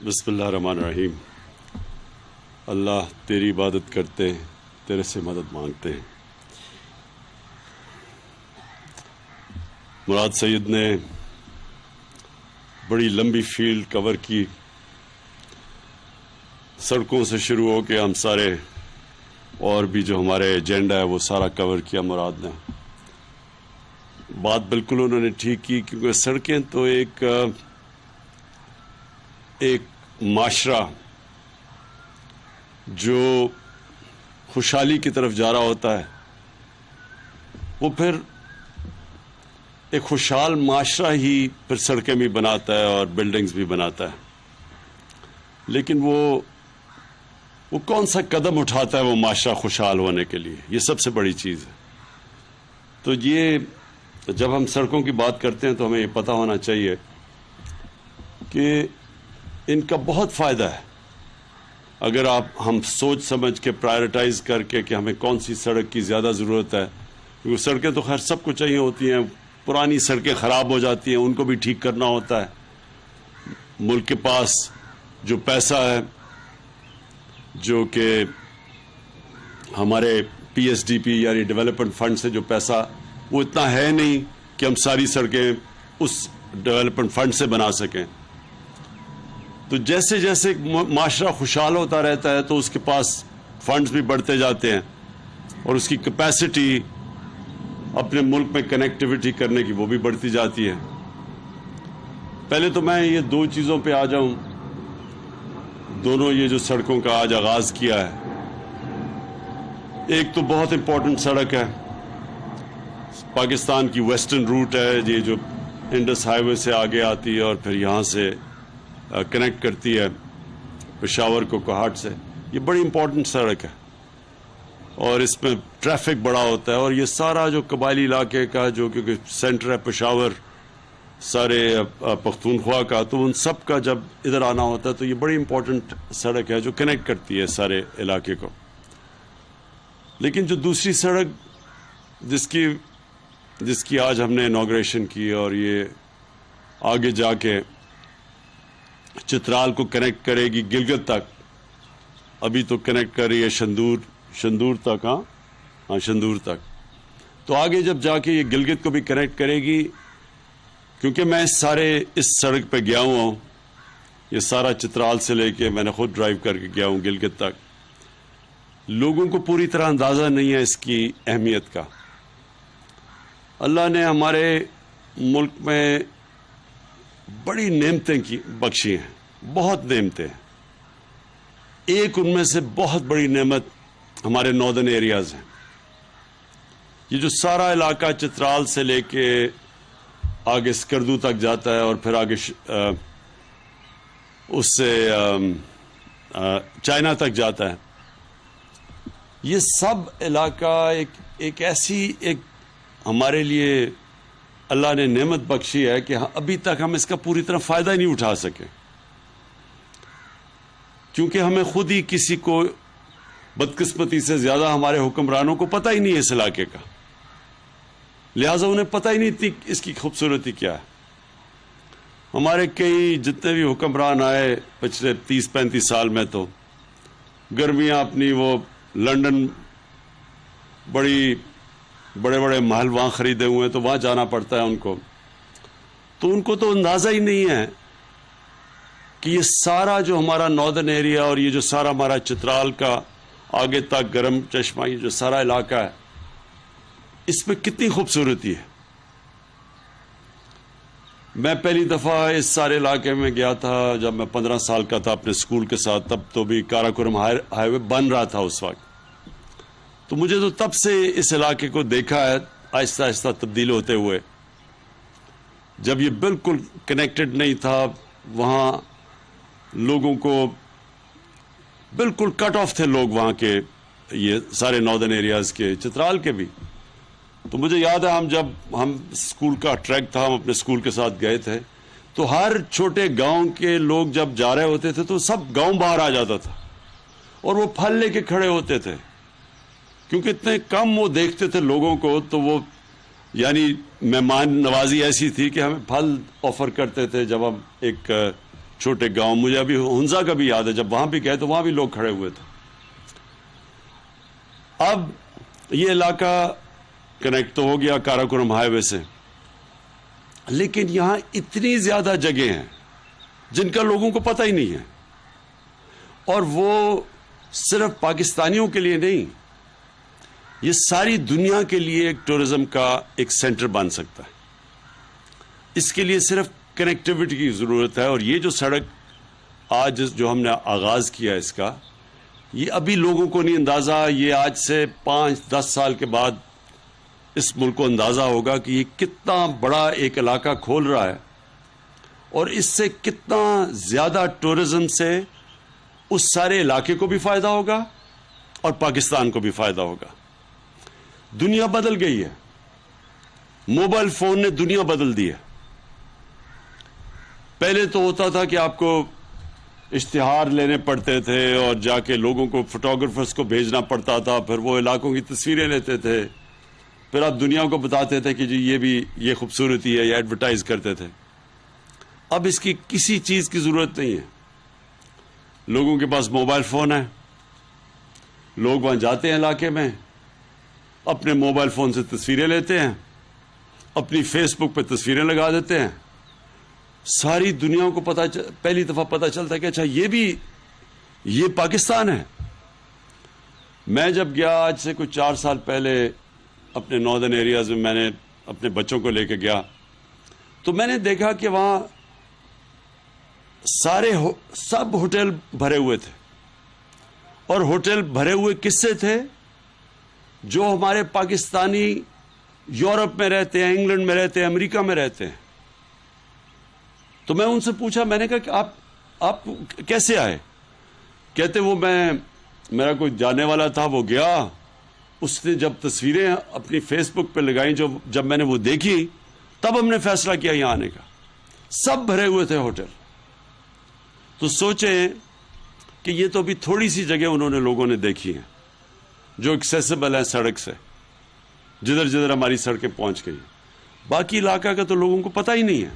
بسم اللہ الرحمن الرحیم۔ اللہ تیری عبادت کرتے ہیں، تیرے سے مدد مانگتے ہیں۔ مراد سید نے بڑی لمبی فیلڈ کور کی، سڑکوں سے شروع ہو کے ہم سارے اور بھی جو ہمارے ایجنڈا ہے وہ سارا کور کیا مراد نے۔ بات بالکل انہوں نے ٹھیک کی، کیونکہ سڑکیں تو ایک معاشرہ جو خوشحالی کی طرف جا رہا ہوتا ہے وہ پھر ایک خوشحال معاشرہ ہی پھر سڑکیں بھی بناتا ہے اور بلڈنگز بھی بناتا ہے، لیکن وہ کون سا قدم اٹھاتا ہے وہ معاشرہ خوشحال ہونے کے لیے، یہ سب سے بڑی چیز ہے۔ تو یہ جب ہم سڑکوں کی بات کرتے ہیں تو ہمیں یہ پتہ ہونا چاہیے کہ ان کا بہت فائدہ ہے اگر ہم سوچ سمجھ کے پرائرٹائز کر کے کہ ہمیں کون سی سڑک کی زیادہ ضرورت ہے، کیونکہ سڑکیں تو خیر سب کو چاہیے ہوتی ہیں، پرانی سڑکیں خراب ہو جاتی ہیں، ان کو بھی ٹھیک کرنا ہوتا ہے۔ ملک کے پاس جو پیسہ ہے، جو کہ ہمارے پی ایس ڈی پی یعنی ڈیولپمنٹ فنڈ سے جو پیسہ وہ اتنا ہے نہیں کہ ہم ساری سڑکیں اس ڈیولپمنٹ فنڈ سے بنا سکیں۔ تو جیسے جیسے معاشرہ خوشحال ہوتا رہتا ہے تو اس کے پاس فنڈز بھی بڑھتے جاتے ہیں اور اس کی کیپیسٹی اپنے ملک میں کنیکٹیوٹی کرنے کی وہ بھی بڑھتی جاتی ہے۔ پہلے تو میں یہ دو چیزوں پہ آ جاؤں، دونوں یہ جو سڑکوں کا آج آغاز کیا ہے، ایک تو بہت امپورٹنٹ سڑک ہے، پاکستان کی ویسٹرن روٹ ہے، یہ جو انڈس ہائی وے سے آگے آتی ہے اور پھر یہاں سے کنیکٹ کرتی ہے پشاور کو کوہاٹ سے۔ یہ بڑی امپورٹنٹ سڑک ہے اور اس میں ٹریفک بڑا ہوتا ہے، اور یہ سارا جو قبائلی علاقے کا جو کیونکہ سینٹر ہے پشاور سارے پختونخوا کا، تو ان سب کا جب ادھر آنا ہوتا ہے تو یہ بڑی امپورٹنٹ سڑک ہے جو کنیکٹ کرتی ہے سارے علاقے کو۔ لیکن جو دوسری سڑک جس کی آج ہم نے انوگریشن کی اور یہ آگے جا کے چترال کو کنیکٹ کرے گی گلگت تک، ابھی تو کنیکٹ کر رہی ہے شندور تک، شندور تک، تو آگے جب جا کے یہ گلگت کو بھی کنیکٹ کرے گی، کیونکہ میں اس سڑک پہ گیا ہوں، یہ سارا چترال سے لے کے میں نے خود ڈرائیو کر کے گیا ہوں گلگت تک۔ لوگوں کو پوری طرح اندازہ نہیں ہے اس کی اہمیت کا۔ اللہ نے ہمارے ملک میں بڑی نعمتیں بخشی ہیں، بہت نعمتیں ہیں۔ ایک ان میں سے بہت بڑی نعمت ہمارے ناردرن ایریاز ہیں۔ یہ جو سارا علاقہ چترال سے لے کے آگے سکردو تک جاتا ہے اور پھر آگے اس سے چائنا تک جاتا ہے، یہ سب علاقہ ایک ایسی ہمارے لیے اللہ نے نعمت بخشی ہے کہ ابھی تک ہم اس کا پوری طرح فائدہ ہی نہیں اٹھا سکے، کیونکہ ہمیں خود ہی کسی کو بدقسمتی سے زیادہ ہمارے حکمرانوں کو پتہ ہی نہیں ہے اس علاقے کا، لہٰذا انہیں پتہ ہی نہیں تھی اس کی خوبصورتی کیا ہے۔ ہمارے کئی جتنے بھی حکمران آئے پچھلے 30-35 سال میں، تو گرمیاں اپنی وہ لنڈن بڑے بڑے محل وہاں خریدے ہوئے ہیں، تو وہاں جانا پڑتا ہے ان کو، تو ان کو تو اندازہ ہی نہیں ہے کہ یہ سارا جو ہمارا ناردرن ایریا اور یہ جو سارا ہمارا چترال کا آگے تک گرم چشمہ، یہ جو سارا علاقہ ہے، اس میں کتنی خوبصورتی ہے۔ میں پہلی دفعہ اس سارے علاقے میں گیا تھا جب میں 15 سال کا تھا اپنے اسکول کے ساتھ، تب تو بھی کاراکورم ہائی وے بن رہا تھا اس وقت، تو مجھے تو تب سے اس علاقے کو دیکھا ہے آہستہ آہستہ تبدیل ہوتے ہوئے۔ جب یہ بالکل کنیکٹڈ نہیں تھا، وہاں لوگوں کو بالکل کٹ آف تھے لوگ وہاں کے، یہ سارے ناردرن ایریاز کے، چترال کے بھی۔ تو مجھے یاد ہے ہم اسکول کا ٹریک تھا، ہم اپنے اسکول کے ساتھ گئے تھے، تو ہر چھوٹے گاؤں کے لوگ جب جا رہے ہوتے تھے تو سب گاؤں باہر آ جاتا تھا اور وہ پھل لے کے کھڑے ہوتے تھے، کیونکہ اتنے کم وہ دیکھتے تھے لوگوں کو، تو وہ یعنی مہمان نوازی ایسی تھی کہ ہمیں پھل آفر کرتے تھے جب ہم ایک چھوٹے گاؤں. مجھے ابھی ہنزا کا بھی یاد ہے, جب وہاں بھی گئے تو وہاں بھی لوگ کھڑے ہوئے تھے. اب یہ علاقہ کنیکٹ تو ہو گیا کاراکورم ہائی وے سے, لیکن یہاں اتنی زیادہ جگہیں ہیں جن کا لوگوں کو پتہ ہی نہیں ہے, اور وہ صرف پاکستانیوں کے لیے نہیں, یہ ساری دنیا کے لیے ایک ٹورزم کا ایک سینٹر بن سکتا ہے. اس کے لیے صرف کنیکٹیوٹی کی ضرورت ہے, اور یہ جو سڑک آج جو ہم نے آغاز کیا اس کا, یہ ابھی لوگوں کو نہیں اندازہ, یہ آج سے 5-10 سال کے بعد اس ملک کو اندازہ ہوگا کہ یہ کتنا بڑا ایک علاقہ کھول رہا ہے, اور اس سے کتنا زیادہ ٹورزم سے اس سارے علاقے کو بھی فائدہ ہوگا اور پاکستان کو بھی فائدہ ہوگا. دنیا بدل گئی ہے, موبائل فون نے دنیا بدل دی ہے. پہلے تو ہوتا تھا کہ آپ کو اشتہار لینے پڑتے تھے اور جا کے لوگوں کو فوٹوگرافرز کو بھیجنا پڑتا تھا, پھر وہ علاقوں کی تصویریں لیتے تھے, پھر آپ دنیا کو بتاتے تھے کہ جی یہ خوبصورتی ہے, یہ ایڈورٹائز کرتے تھے. اب اس کی کسی چیز کی ضرورت نہیں ہے, لوگوں کے پاس موبائل فون ہے, لوگ وہاں جاتے ہیں علاقے میں, اپنے موبائل فون سے تصویریں لیتے ہیں, اپنی فیس بک پہ تصویریں لگا دیتے ہیں. ساری دنیا کو پہلی دفعہ پتہ چلتا ہے کہ اچھا یہ پاکستان ہے. میں جب گیا آج سے کچھ 4 سال پہلے اپنے ناردرن ایریاز میں نے اپنے بچوں کو لے کے گیا, تو میں نے دیکھا کہ وہاں سب ہوٹل بھرے ہوئے تھے, اور ہوٹل بھرے ہوئے کس سے تھے؟ جو ہمارے پاکستانی یورپ میں رہتے ہیں, انگلینڈ میں رہتے ہیں, امریکہ میں رہتے ہیں. تو میں ان سے پوچھا, میں نے کہا کہ آپ کیسے آئے؟ کہتے وہ میرا کوئی جانے والا تھا, وہ گیا, اس نے جب تصویریں اپنی فیس بک پہ لگائیں, جب میں نے وہ دیکھی تب ہم نے فیصلہ کیا یہاں آنے کا. سب بھرے ہوئے تھے ہوٹل. تو سوچیں کہ یہ تو ابھی تھوڑی سی جگہ انہوں نے لوگوں نے دیکھی ہیں جو ایکسیسیبل ہیں سڑک سے, جدھر ہماری سڑکیں پہنچ گئی. باقی علاقہ کا تو لوگوں کو پتہ ہی نہیں ہے.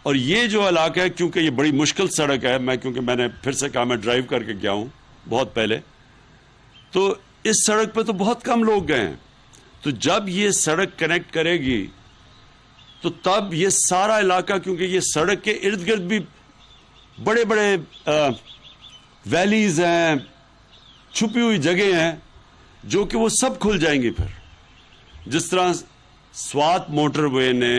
اور یہ جو علاقہ ہے, کیونکہ یہ بڑی مشکل سڑک ہے, کیونکہ میں نے پھر سے کہا میں ڈرائیو کر کے گیا ہوں بہت پہلے, تو اس سڑک پہ تو بہت کم لوگ گئے ہیں. تو جب یہ سڑک کنیکٹ کرے گی تو تب یہ سارا علاقہ, کیونکہ یہ سڑک کے ارد گرد بھی بڑے بڑے ویلیز ہیں, چھپی ہوئی جگہیں ہیں, جو کہ وہ سب کھل جائیں گی. پھر جس طرح سوات موٹر وے نے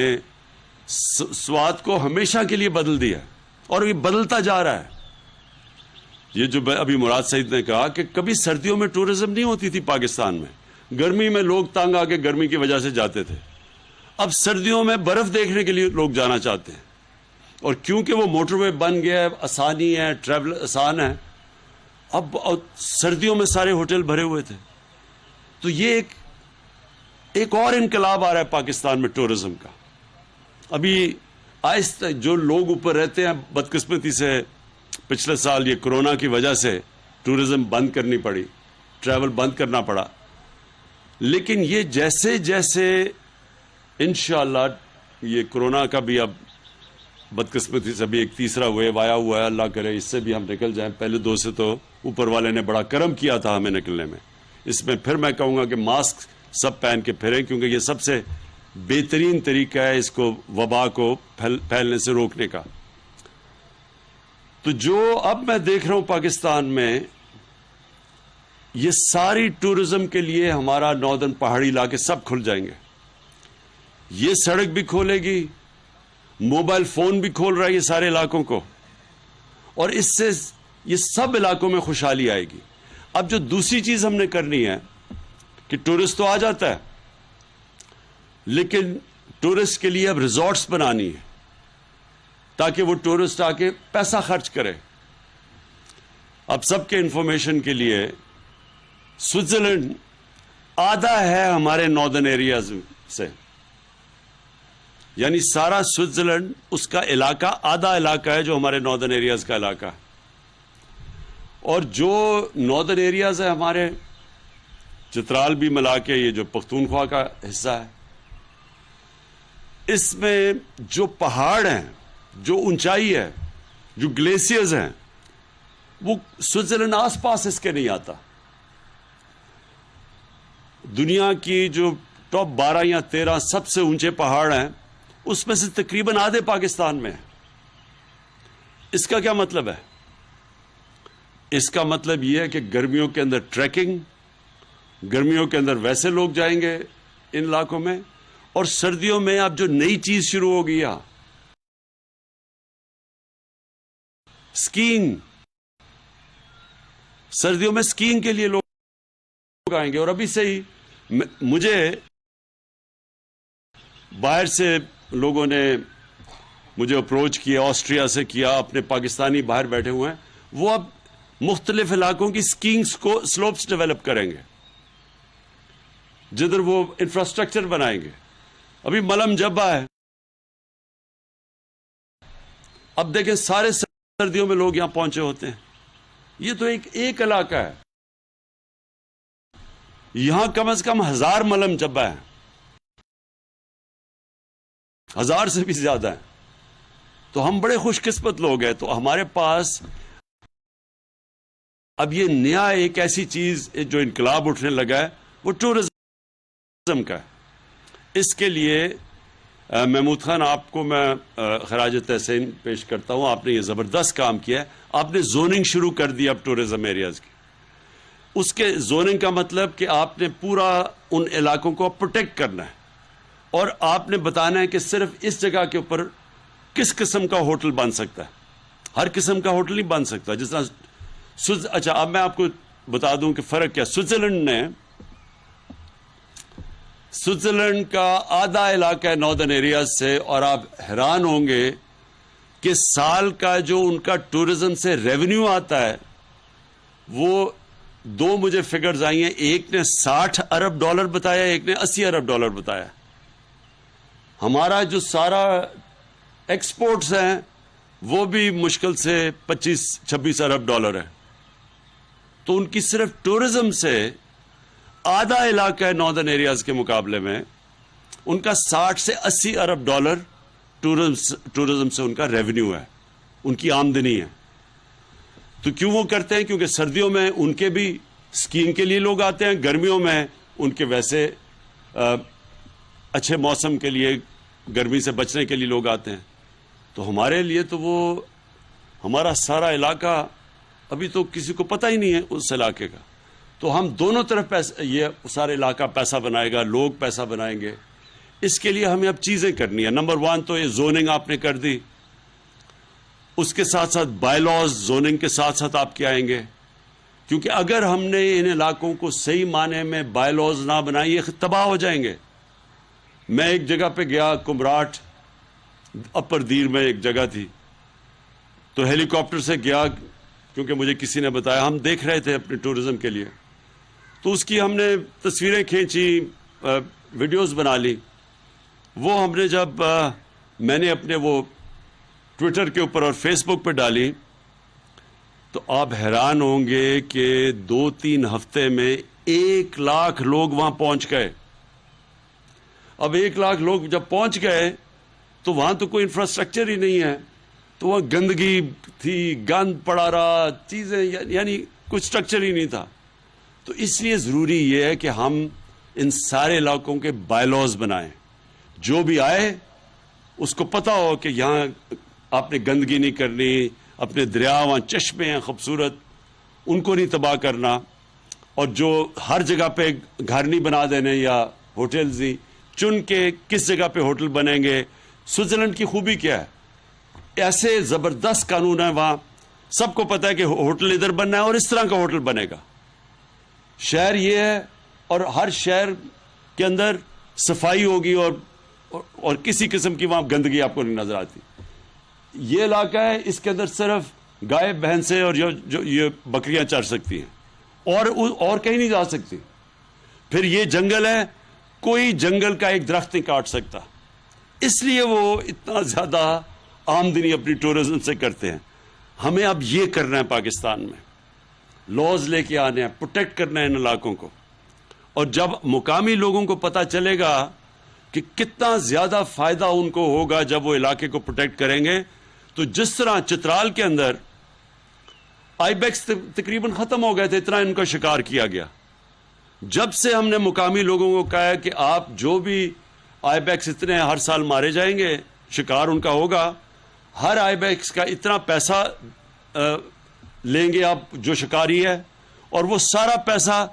سوات کو ہمیشہ کے لیے بدل دیا, اور یہ بدلتا جا رہا ہے. یہ جو ابھی مراد سعید نے کہا کہ کبھی سردیوں میں ٹورزم نہیں ہوتی تھی پاکستان میں, گرمی میں لوگ تنگ آ کے گرمی کی وجہ سے جاتے تھے. اب سردیوں میں برف دیکھنے کے لیے لوگ جانا چاہتے ہیں, اور کیونکہ وہ موٹر وے بن گیا ہے, آسانی ہے, ٹریول آسان ہے, اب سردیوں میں سارے ہوٹل بھرے ہوئے تھے. تو یہ ایک اور انقلاب آ رہا ہے پاکستان میں ٹورزم کا. ابھی آہستہ جو لوگ اوپر رہتے ہیں, بدقسمتی سے پچھلے سال یہ کرونا کی وجہ سے ٹورزم بند کرنی پڑی, ٹریول بند کرنا پڑا, لیکن یہ جیسے جیسے انشاءاللہ یہ کرونا کا بھی اب بدقسمتی سے بھی ایک تیسرا ویو آیا ہوا ہے, اللہ کرے اس سے بھی ہم نکل جائیں. پہلے 2 سے تو اوپر والے نے بڑا کرم کیا تھا ہمیں نکلنے میں. اس میں پھر میں کہوں گا کہ ماسک سب پہن کے پھریں, کیونکہ یہ سب سے بہترین طریقہ ہے اس کو, وبا کو پھیلنے سے روکنے کا. تو جو اب میں دیکھ رہا ہوں پاکستان میں, یہ ساری ٹورزم کے لیے ہمارا ناردرن پہاڑی علاقے سب کھل جائیں گے. یہ سڑک بھی کھولے گی, موبائل فون بھی کھول رہا ہے یہ سارے علاقوں کو, اور اس سے یہ سب علاقوں میں خوشحالی آئے گی. اب جو دوسری چیز ہم نے کرنی ہے کہ ٹورسٹ تو آ جاتا ہے, لیکن ٹورسٹ کے لیے اب ریزورٹس بنانی ہے تاکہ وہ ٹورسٹ آ کے پیسہ خرچ کرے. اب سب کے انفارمیشن کے لیے سوئٹزرلینڈ آدھا ہے ہمارے ناردرن ایریاز سے, یعنی سارا سوئٹزرلینڈ اس کا علاقہ آدھا علاقہ ہے جو ہمارے ناردرن ایریاز کا علاقہ ہے. اور جو ناردرن ایریاز ہے ہمارے, چترال بھی ملا کے یہ جو پختونخوا کا حصہ ہے, اس میں جو پہاڑ ہیں, جو اونچائی ہے, جو گلیشیئرز ہیں وہ سوئٹزرلینڈ آس پاس اس کے نہیں آتا. دنیا کی جو ٹاپ 12 یا 13 سب سے اونچے پہاڑ ہیں اس میں سے تقریباً آدھے پاکستان میں ہیں. اس کا کیا مطلب ہے؟ اس کا مطلب یہ ہے کہ گرمیوں کے اندر ٹریکنگ، گرمیوں کے اندر ویسے لوگ جائیں گے ان علاقوں میں، اور سردیوں میں اب جو نئی چیز شروع ہو گیا اسکیئنگ، سردیوں میں اسکیئنگ کے لیے لوگ آئیں گے. اور ابھی سے ہی مجھے باہر سے لوگوں نے مجھے اپروچ کیا، آسٹریا سے کیا، اپنے پاکستانی باہر بیٹھے ہوئے ہیں، وہ اب مختلف علاقوں کی اسکیئنگ کو سلوپس ڈیولپ کریں گے جدھر وہ انفراسٹرکچر بنائیں گے. ابھی ملم جبا ہے، اب دیکھیں سارے سردیوں میں لوگ یہاں پہنچے ہوتے ہیں. یہ تو ایک علاقہ ہے، یہاں کم از کم 1000 ملم جبا ہے، 1000 سے بھی زیادہ ہیں. تو ہم بڑے خوش قسمت لوگ ہیں. تو ہمارے پاس اب یہ نیا ایک ایسی چیز جو انقلاب اٹھنے لگا ہے وہ ٹورزم کا ہے. اس کے لیے محمود خان آپ کو میں خراج تحسین پیش کرتا ہوں. آپ نے یہ زبردست کام کیا ہے. آپ نے زوننگ شروع کر دی اب ٹورزم ایریاز کی. اس کے زوننگ کا مطلب کہ آپ نے پورا ان علاقوں کو پروٹیکٹ کرنا ہے، اور آپ نے بتانا ہے کہ صرف اس جگہ کے اوپر کس قسم کا ہوٹل بن سکتا ہے. ہر قسم کا ہوٹل نہیں بن سکتا. جس طرح اچھا اب میں آپ کو بتا دوں کہ فرق کیا. سوئٹزرلینڈ کا آدھا علاقہ ہے ناردرن ایریاز سے، اور آپ حیران ہوں گے کہ سال کا جو ان کا ٹورزم سے ریونیو آتا ہے وہ دو مجھے فگرز آئی ہیں. ایک نے $60 ارب بتایا، ایک نے $80 ارب بتایا. ہمارا جو سارا ایکسپورٹس ہیں وہ بھی مشکل سے $25-26 ارب ہے. تو ان کی صرف ٹورزم سے آدھا علاقہ ہے ناردرن ایریاز کے مقابلے میں، ان کا $60 سے $80 ارب ٹورزم سے ان کا ریونیو ہے، ان کی آمدنی ہے. تو کیوں وہ کرتے ہیں؟ کیونکہ سردیوں میں ان کے بھی اسکیئنگ کے لیے لوگ آتے ہیں، گرمیوں میں ان کے ویسے اچھے موسم کے لیے، گرمی سے بچنے کے لیے لوگ آتے ہیں. تو ہمارے لیے تو وہ ہمارا سارا علاقہ ابھی تو کسی کو پتہ ہی نہیں ہے اس علاقے کا. تو ہم دونوں طرف یہ سارا علاقہ پیسہ بنائے گا، لوگ پیسہ بنائیں گے. اس کے لیے ہمیں اب چیزیں کرنی ہیں. نمبر 1 تو یہ زوننگ آپ نے کر دی، اس کے ساتھ ساتھ بائی لاز زوننگ کے ساتھ ساتھ آپ کے آئیں گے. کیونکہ اگر ہم نے ان علاقوں کو صحیح معنی میں بائی لاز نہ بنائی، یہ تباہ ہو جائیں گے. میں ایک جگہ پہ گیا، کمراٹ اپر دیر میں ایک جگہ تھی، تو ہیلی کاپٹر سے گیا کیونکہ مجھے کسی نے بتایا. ہم دیکھ رہے تھے اپنے ٹورزم کے لیے، تو اس کی ہم نے تصویریں کھینچی، ویڈیوز بنا لی. وہ ہم نے جب میں نے اپنے وہ ٹویٹر کے اوپر اور فیس بک پہ ڈالی تو آپ حیران ہوں گے کہ 2-3 ہفتے میں 1 لاکھ لوگ وہاں پہنچ گئے. اب 1 لاکھ لوگ جب پہنچ گئے تو وہاں تو کوئی انفراسٹرکچر ہی نہیں ہے، تو وہاں گندگی تھی، گند پڑا رہا، چیزیں یعنی کچھ اسٹرکچر ہی نہیں تھا. تو اس لیے ضروری یہ ہے کہ ہم ان سارے علاقوں کے بائی لاز بنائیں. جو بھی آئے اس کو پتا ہو کہ یہاں آپ نے گندگی نہیں کرنی، اپنے دریا وہاں چشمے ہیں خوبصورت، ان کو نہیں تباہ کرنا، اور جو ہر جگہ پہ گھر نہیں بنا دینے یا ہوٹلز نہیں، چن کے کس جگہ پہ ہوٹل بنیں گے. سوئٹزرلینڈ کی خوبی کیا ہے؟ ایسے زبردست قانون ہے وہاں، سب کو پتا ہے کہ ہوٹل ادھر بننا ہے اور اس طرح کا ہوٹل بنے گا. شہر یہ ہے، اور ہر شہر کے اندر صفائی ہوگی اور کسی قسم کی وہاں گندگی آپ کو نہیں نظر آتی. یہ علاقہ ہے، اس کے اندر صرف گائے بھینسیں اور جو یہ بکریاں چر سکتی ہیں، اور کہیں نہیں جا سکتی. پھر یہ جنگل ہے، کوئی جنگل کا ایک درخت نہیں کاٹ سکتا. اس لیے وہ اتنا زیادہ آمدنی اپنی ٹورزم سے کرتے ہیں. ہمیں اب یہ کرنا ہے، پاکستان میں لاز لے کے آنے ہیں، پروٹیکٹ کرنا ہے ان علاقوں کو. اور جب مقامی لوگوں کو پتہ چلے گا کہ کتنا زیادہ فائدہ ان کو ہوگا جب وہ علاقے کو پروٹیکٹ کریں گے، تو جس طرح چترال کے اندر آئی بیکس تقریباً ختم ہو گئے تھے، اتنا ان کا شکار کیا گیا. جب سے ہم نے مقامی لوگوں کو کہا ہے کہ آپ جو بھی آئی بیکس اتنے ہر سال مارے جائیں گے، شکار ان کا ہوگا، ہر آئی بیکس کا اتنا پیسہ لیں گے آپ جو شکاری ہے، اور وہ سارا پیسہ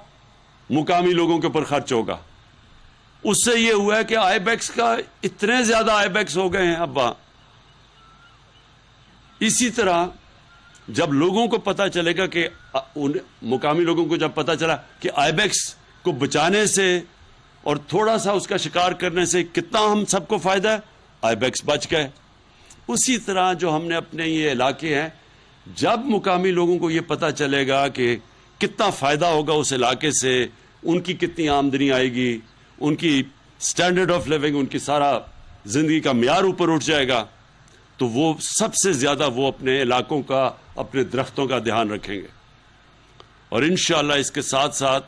مقامی لوگوں کے اوپر خرچ ہوگا. اس سے یہ ہوا ہے کہ آئی بیکس کا اتنے زیادہ آئی بیکس ہو گئے ہیں اب وہاں. اسی طرح جب لوگوں کو پتا چلے گا کہ مقامی لوگوں کو جب پتا چلا کہ آئی بیکس کو بچانے سے اور تھوڑا سا اس کا شکار کرنے سے کتنا ہم سب کو فائدہ ہے، آئی بیکس بچ گئے. اسی طرح جو ہم نے اپنے یہ علاقے ہیں، جب مقامی لوگوں کو یہ پتا چلے گا کہ کتنا فائدہ ہوگا اس علاقے سے، ان کی کتنی آمدنی آئے گی، ان کی سٹینڈرڈ آف لیونگ، ان کی سارا زندگی کا معیار اوپر اٹھ جائے گا، تو وہ سب سے زیادہ وہ اپنے علاقوں کا، اپنے درختوں کا دھیان رکھیں گے. اور انشاءاللہ اس کے ساتھ ساتھ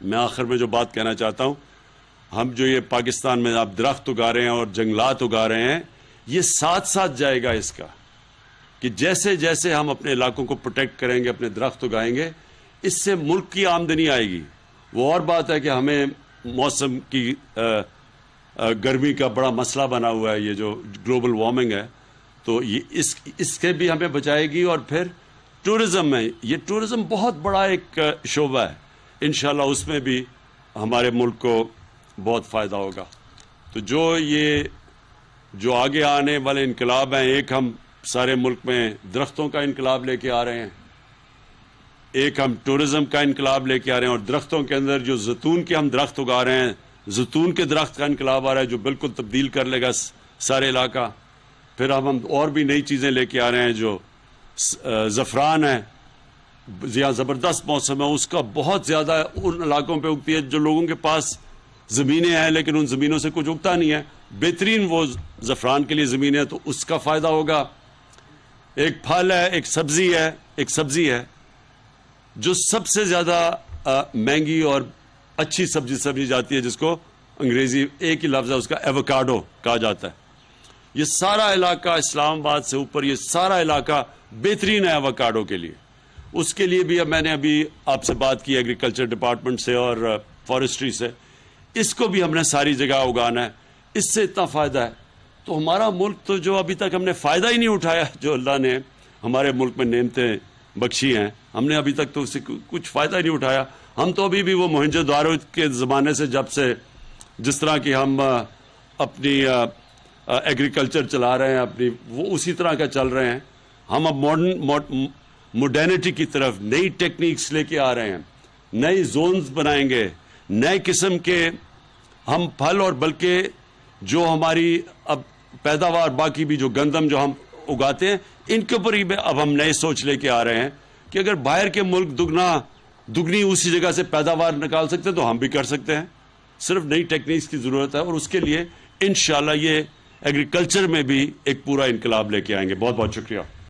میں آخر میں جو بات کہنا چاہتا ہوں، ہم جو یہ پاکستان میں آپ درخت اگا رہے ہیں اور جنگلات اگا رہے ہیں، یہ ساتھ ساتھ جائے گا اس کا کہ جیسے جیسے ہم اپنے علاقوں کو پروٹیکٹ کریں گے، اپنے درخت اگائیں گے، اس سے ملک کی آمدنی آئے گی. وہ اور بات ہے کہ ہمیں موسم کی گرمی کا بڑا مسئلہ بنا ہوا ہے، یہ جو گلوبل وارمنگ ہے، تو یہ اس کے بھی ہمیں بچائے گی. اور پھر ٹورزم ہے، یہ ٹورزم بہت بڑا ایک شعبہ ہے، انشاءاللہ اس میں بھی ہمارے ملک کو بہت فائدہ ہوگا. تو جو آگے آنے والے انقلاب ہیں، ایک ہم سارے ملک میں درختوں کا انقلاب لے کے آ رہے ہیں، ایک ہم ٹورزم کا انقلاب لے کے آ رہے ہیں، اور درختوں کے اندر جو زیتون کے ہم درخت اگا رہے ہیں، زیتون کے درخت کا انقلاب آ رہا ہے جو بالکل تبدیل کر لے گا سارے علاقہ. پھر ہم اور بھی نئی چیزیں لے کے آ رہے ہیں، جو زعفران ہے، یہاں زبردست موسم ہے، اس کا بہت زیادہ ان علاقوں پہ اگتی ہے جو لوگوں کے پاس زمینیں ہیں لیکن ان زمینوں سے کچھ اگتا نہیں ہے. بہترین وہ زعفران کے لیے زمین ہے، تو اس کا فائدہ ہوگا. ایک پھل ہے، ایک سبزی ہے جو سب سے زیادہ مہنگی اور اچھی سبزی سمجھی جاتی ہے، جس کو انگریزی ایک ہی لفظ ہے اس کا، ایووکاڈو کہا جاتا ہے. یہ سارا علاقہ اسلام آباد سے اوپر، یہ سارا علاقہ بہترین ہے ایووکاڈو کے لیے. اس کے لیے بھی میں نے ابھی آپ سے بات کی ایگریکلچر ڈپارٹمنٹ سے اور فارسٹری سے، اس کو بھی ہم نے ساری جگہ اگانا ہے. اس سے اتنا فائدہ ہے. تو ہمارا ملک تو جو ابھی تک ہم نے فائدہ ہی نہیں اٹھایا، جو اللہ نے ہمارے ملک میں نعمتیں بخشی ہیں، ہم نے ابھی تک تو اس سے کچھ فائدہ ہی نہیں اٹھایا. ہم تو ابھی بھی وہ موہنجو دارو کے زمانے سے، جب سے جس طرح کی ہم اپنی ایگریکلچر چلا رہے ہیں اپنی، وہ اسی طرح کا چل رہے ہیں. ہم اب ماڈرنٹی کی طرف نئی ٹیکنیکس لے کے آ رہے ہیں، نئی زونز بنائیں گے، نئے قسم کے ہم پھل، اور بلکہ جو ہماری اب پیداوار باقی بھی جو گندم جو ہم اگاتے ہیں، ان کے اوپر ہی اب ہم نئے سوچ لے کے آ رہے ہیں کہ اگر باہر کے ملک دگنی اسی جگہ سے پیداوار نکال سکتے ہیں تو ہم بھی کر سکتے ہیں. صرف نئی ٹیکنیکس کی ضرورت ہے، اور اس کے لیے انشاءاللہ یہ ایگریکلچر میں بھی ایک پورا انقلاب لے کے آئیں گے. بہت بہت شکریہ.